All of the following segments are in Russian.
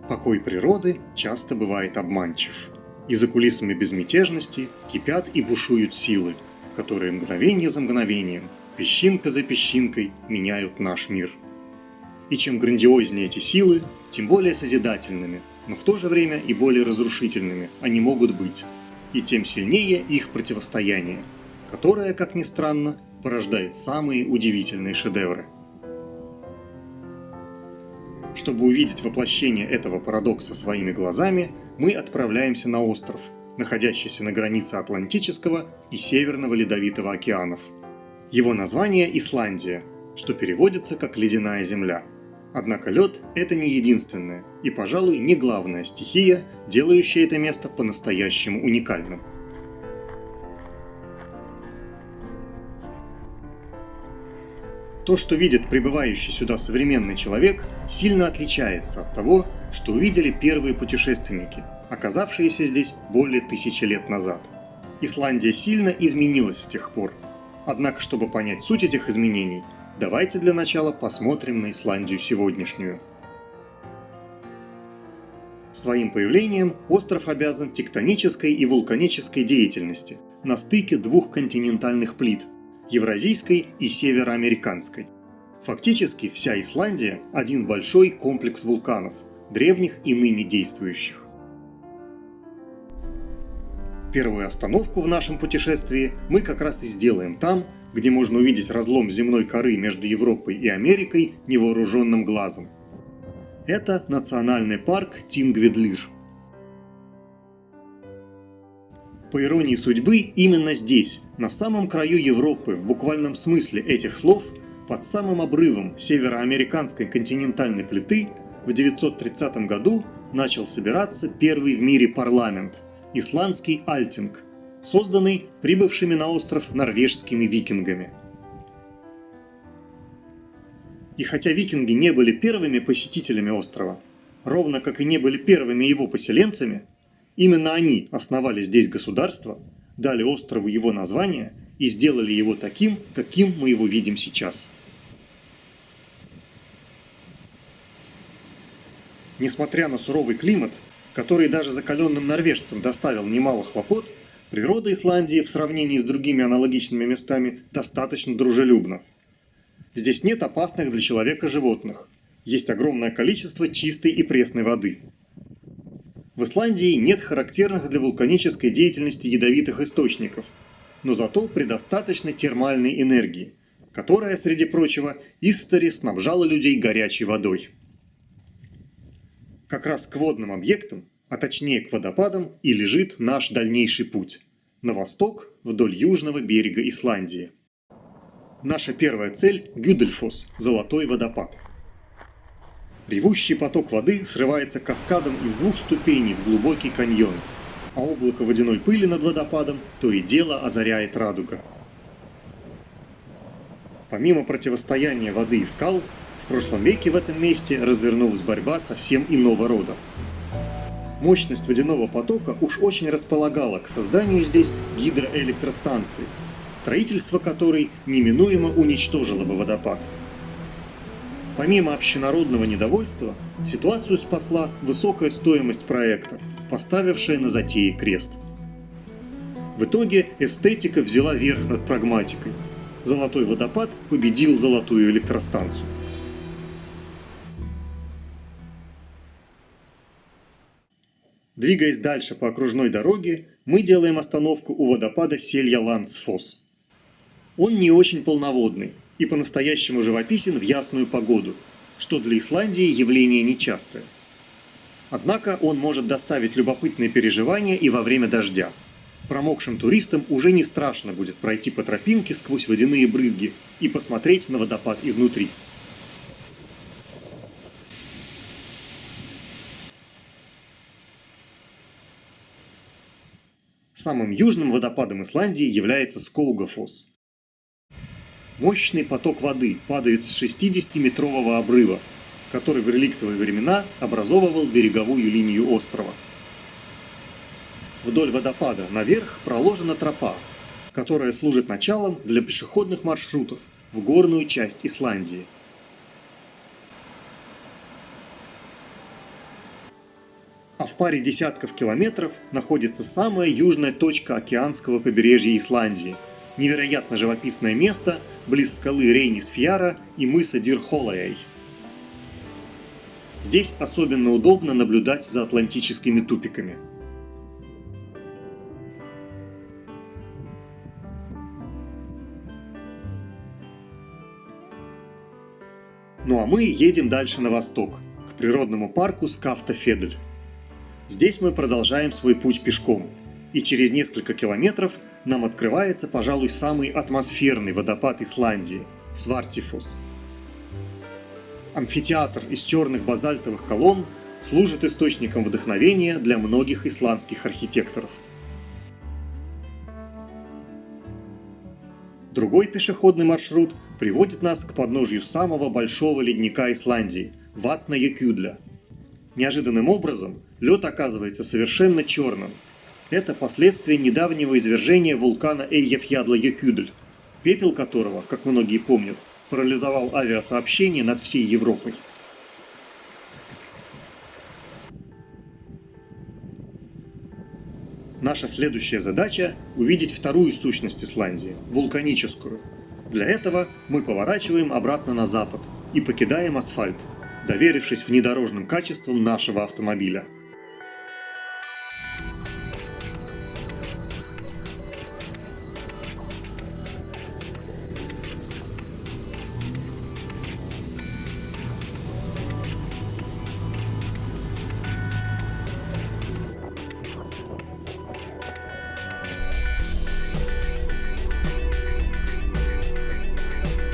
Покой природы часто бывает обманчив. И за кулисами безмятежности кипят и бушуют силы, которые мгновение за мгновением, песчинка за песчинкой меняют наш мир. И чем грандиознее эти силы, тем более созидательными, но в то же время и более разрушительными они могут быть, и тем сильнее их противостояние, которое, как ни странно, порождает самые удивительные шедевры. Чтобы увидеть воплощение этого парадокса своими глазами, мы отправляемся на остров, находящийся на границе Атлантического и Северного Ледовитого океанов. Его название – Исландия, что переводится как «ледяная земля». Однако лед – это не единственная и, пожалуй, не главная стихия, делающая это место по-настоящему уникальным. То, что видит прибывающий сюда современный человек, сильно отличается от того, что увидели первые путешественники, оказавшиеся здесь более 1000 лет назад. Исландия сильно изменилась с тех пор. Однако, чтобы понять суть этих изменений, давайте для начала посмотрим на Исландию сегодняшнюю. Своим появлением остров обязан тектонической и вулканической деятельности на стыке двух континентальных плит – евразийской и североамериканской. Фактически вся Исландия – один большой комплекс вулканов, древних и ныне действующих. Первую остановку в нашем путешествии мы как раз и сделаем там, где можно увидеть разлом земной коры между Европой и Америкой невооруженным глазом. Это национальный парк Тингведлир. По иронии судьбы, именно здесь, на самом краю Европы, в буквальном смысле этих слов, под самым обрывом североамериканской континентальной плиты, в 930 году начал собираться первый в мире парламент – исландский Альтинг, созданный прибывшими на остров норвежскими викингами. И хотя викинги не были первыми посетителями острова, ровно как и не были первыми его поселенцами, именно они основали здесь государство, дали острову его название и сделали его таким, каким мы его видим сейчас. Несмотря на суровый климат, который даже закаленным норвежцам доставил немало хлопот, природа Исландии в сравнении с другими аналогичными местами достаточно дружелюбна. Здесь нет опасных для человека животных, есть огромное количество чистой и пресной воды. В Исландии нет характерных для вулканической деятельности ядовитых источников, но зато предостаточно термальной энергии, которая, среди прочего, истори снабжала людей горячей водой. Как раз к водным объектам, а точнее к водопадам, и лежит наш дальнейший путь – на восток, вдоль южного берега Исландии. Наша первая цель – Гюдельфосс – Золотой водопад. Ревущий поток воды срывается каскадом из 2 ступеней в глубокий каньон, а облако водяной пыли над водопадом то и дело озаряет радуга. Помимо противостояния воды и скал, в прошлом веке в этом месте развернулась борьба совсем иного рода. Мощность водяного потока уж очень располагала к созданию здесь гидроэлектростанции, строительство которой неминуемо уничтожило бы водопад. Помимо общенародного недовольства, ситуацию спасла высокая стоимость проекта, поставившая на затее крест. В итоге эстетика взяла верх над прагматикой. Золотой водопад победил золотую электростанцию. Двигаясь дальше по окружной дороге, мы делаем остановку у водопада Селья-Ландсфосс. Он не очень полноводный и по-настоящему живописен в ясную погоду, что для Исландии явление нечастое. Однако он может доставить любопытные переживания и во время дождя. Промокшим туристам уже не страшно будет пройти по тропинке сквозь водяные брызги и посмотреть на водопад изнутри. Самым южным водопадом Исландии является Скоугафосс. Мощный поток воды падает с 60-метрового обрыва, который в реликтовые времена образовывал береговую линию острова. Вдоль водопада наверх проложена тропа, которая служит началом для пешеходных маршрутов в горную часть Исландии. А в паре десятков километров находится самая южная точка океанского побережья Исландии. Невероятно живописное место близ скалы Рейнисфьяра и мыса Дирхолаяй. Здесь особенно удобно наблюдать за атлантическими тупиками. Ну а мы едем дальше на восток, к природному парку Скафтафедель. Здесь мы продолжаем свой путь пешком, и через несколько километров нам открывается, пожалуй, самый атмосферный водопад Исландии – Свартифос. Амфитеатр из черных базальтовых колонн служит источником вдохновения для многих исландских архитекторов. Другой пешеходный маршрут приводит нас к подножью самого большого ледника Исландии – Ватнаjökull. Неожиданным образом лед оказывается совершенно черным. Это последствия недавнего извержения вулкана Eyjafjallajökull, пепел которого, как многие помнят, парализовал авиасообщение над всей Европой. Наша следующая задача – увидеть вторую сущность Исландии – вулканическую. Для этого мы поворачиваем обратно на запад и покидаем асфальт, доверившись внедорожным качествам нашего автомобиля.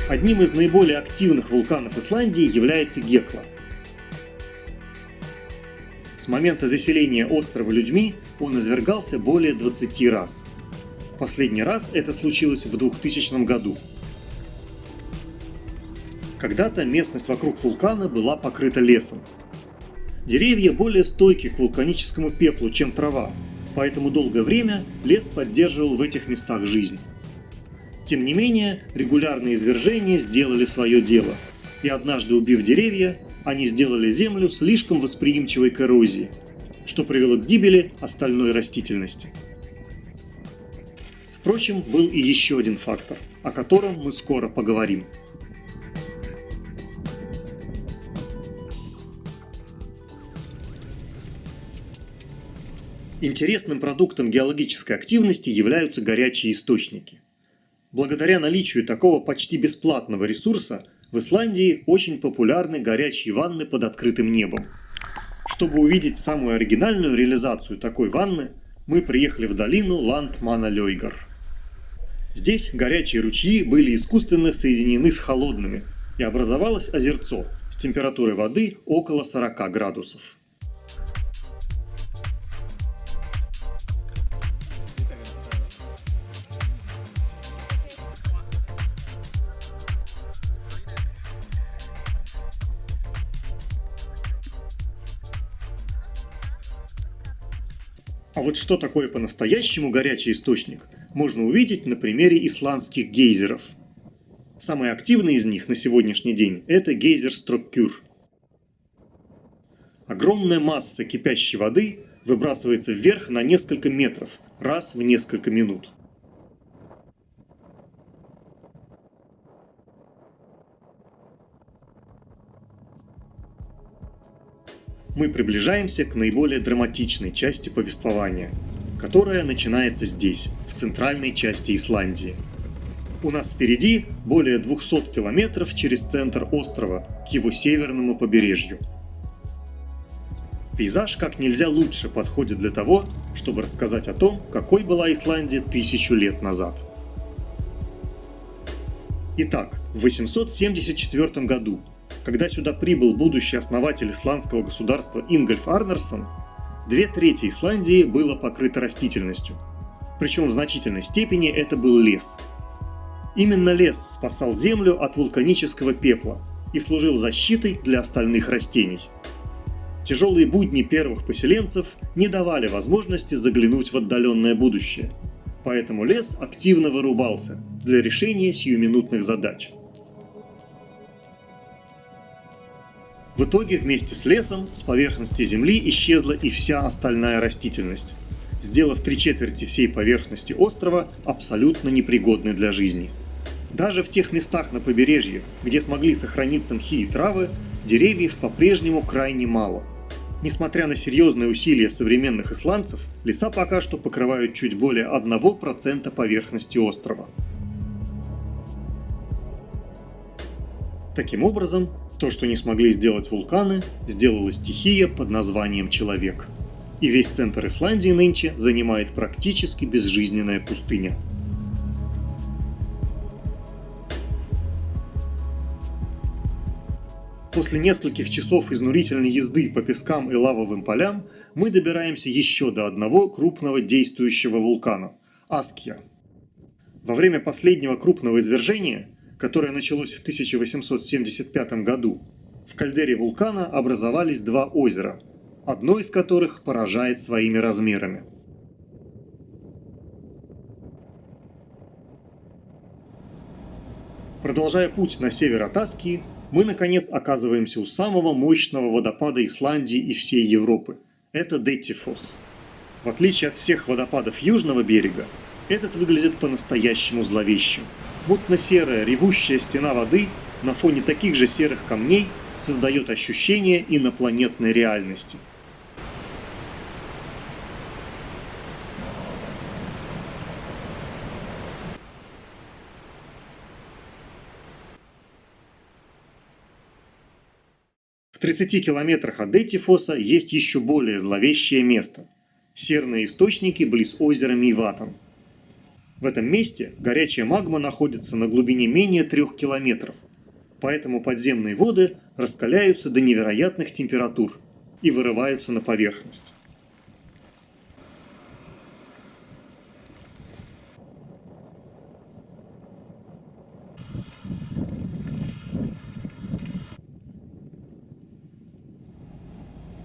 Одним из наиболее активных вулканов Исландии является Гекла. С момента заселения острова людьми он извергался более 20 раз. Последний раз это случилось в 2000 году. Когда-то местность вокруг вулкана была покрыта лесом. Деревья более стойки к вулканическому пеплу, чем трава, поэтому долгое время лес поддерживал в этих местах жизнь. Тем не менее, регулярные извержения сделали свое дело, и однажды убив деревья, они сделали землю слишком восприимчивой к эрозии, что привело к гибели остальной растительности. Впрочем, был и еще один фактор, о котором мы скоро поговорим. Интересным продуктом геологической активности являются горячие источники. Благодаря наличию такого почти бесплатного ресурса в Исландии очень популярны горячие ванны под открытым небом. Чтобы увидеть самую оригинальную реализацию такой ванны, мы приехали в долину Ландманналaugar. Здесь горячие ручьи были искусственно соединены с холодными, и образовалось озерцо с температурой воды около 40 градусов. А вот что такое по-настоящему горячий источник, можно увидеть на примере исландских гейзеров. Самый активный из них на сегодняшний день – это гейзер Стоккюр. Огромная масса кипящей воды выбрасывается вверх на несколько метров, раз в несколько минут. Мы приближаемся к наиболее драматичной части повествования, которая начинается здесь, в центральной части Исландии. У нас впереди более 200 километров через центр острова к его северному побережью. Пейзаж как нельзя лучше подходит для того, чтобы рассказать о том, какой была Исландия 1000 лет назад. Итак, в 874 году, когда сюда прибыл будущий основатель исландского государства Ингольф Арнарсон, 2/3 Исландии было покрыто растительностью. Причем в значительной степени это был лес. Именно лес спасал землю от вулканического пепла и служил защитой для остальных растений. Тяжелые будни первых поселенцев не давали возможности заглянуть в отдаленное будущее, поэтому лес активно вырубался для решения сиюминутных задач. В итоге вместе с лесом с поверхности Земли исчезла и вся остальная растительность, сделав 3/4 всей поверхности острова абсолютно непригодной для жизни. Даже в тех местах на побережье, где смогли сохраниться мхи и травы, деревьев по-прежнему крайне мало. Несмотря на серьезные усилия современных исландцев, леса пока что покрывают чуть более 1% поверхности острова. Таким образом, то, что не смогли сделать вулканы, сделала стихия под названием человек. И весь центр Исландии нынче занимает практически безжизненная пустыня. После нескольких часов изнурительной езды по пескам и лавовым полям мы добираемся еще до одного крупного действующего вулкана – Аскья. Во время последнего крупного извержения, которое началось в 1875 году, в кальдере вулкана образовались два озера, одно из которых поражает своими размерами. Продолжая путь на север от Аскии, мы наконец оказываемся у самого мощного водопада Исландии и всей Европы. Это Детифос. В отличие от всех водопадов южного берега, этот выглядит по-настоящему зловещим. Мутно-серая ревущая стена воды на фоне таких же серых камней создает ощущение инопланетной реальности. В 30 километрах от Детифоса есть еще более зловещее место – серные источники близ озера Мейватан. В этом месте горячая магма находится на глубине менее 3 километров, поэтому подземные воды раскаляются до невероятных температур и вырываются на поверхность.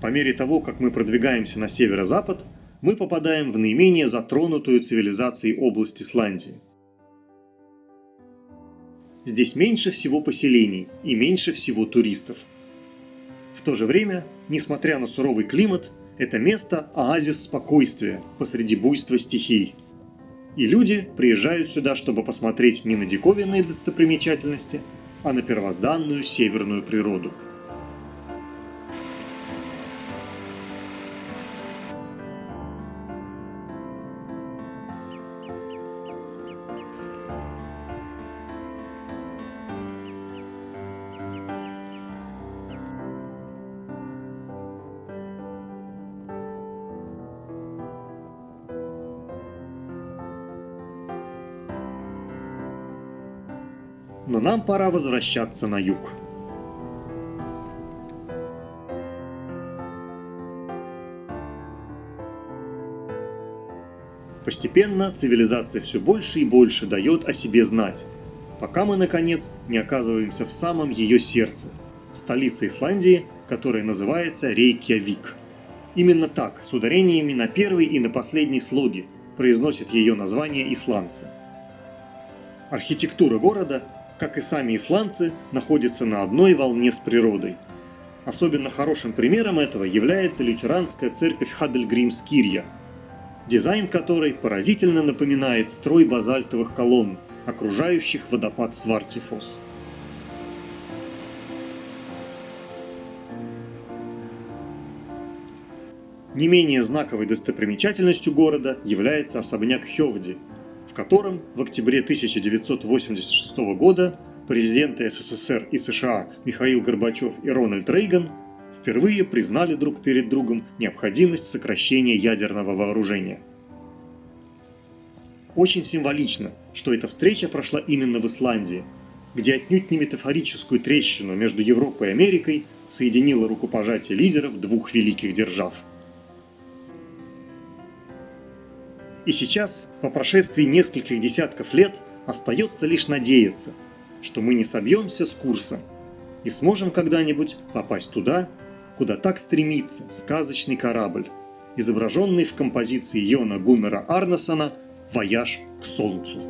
По мере того, как мы продвигаемся на северо-запад, мы попадаем в наименее затронутую цивилизацией область Исландии. Здесь меньше всего поселений и меньше всего туристов. В то же время, несмотря на суровый климат, это место – оазис спокойствия посреди буйства стихий. И люди приезжают сюда, чтобы посмотреть не на диковинные достопримечательности, а на первозданную северную природу. Но нам пора возвращаться на юг. Постепенно цивилизация все больше и больше дает о себе знать, пока мы, наконец, не оказываемся в самом ее сердце, в столице Исландии, которая называется Рейкьявик. Именно так, с ударениями на первый и на последний слоги, произносят ее название исландцы. Архитектура города, как и сами исландцы, находится на одной волне с природой. Особенно хорошим примером этого является лютеранская церковь Хадельгримскирья, дизайн которой поразительно напоминает строй базальтовых колонн, окружающих водопад Свартифос. Не менее знаковой достопримечательностью города является особняк Хёвди, в котором в октябре 1986 года президенты СССР и США Михаил Горбачев и Рональд Рейган впервые признали друг перед другом необходимость сокращения ядерного вооружения. Очень символично, что эта встреча прошла именно в Исландии, где отнюдь не метафорическую трещину между Европой и Америкой соединило рукопожатие лидеров двух великих держав. И сейчас, по прошествии нескольких десятков лет, остается лишь надеяться, что мы не собьемся с курса и сможем когда-нибудь попасть туда, куда так стремится сказочный корабль, изображенный в композиции Йона Гуннара Арнасона «Вояж к Солнцу».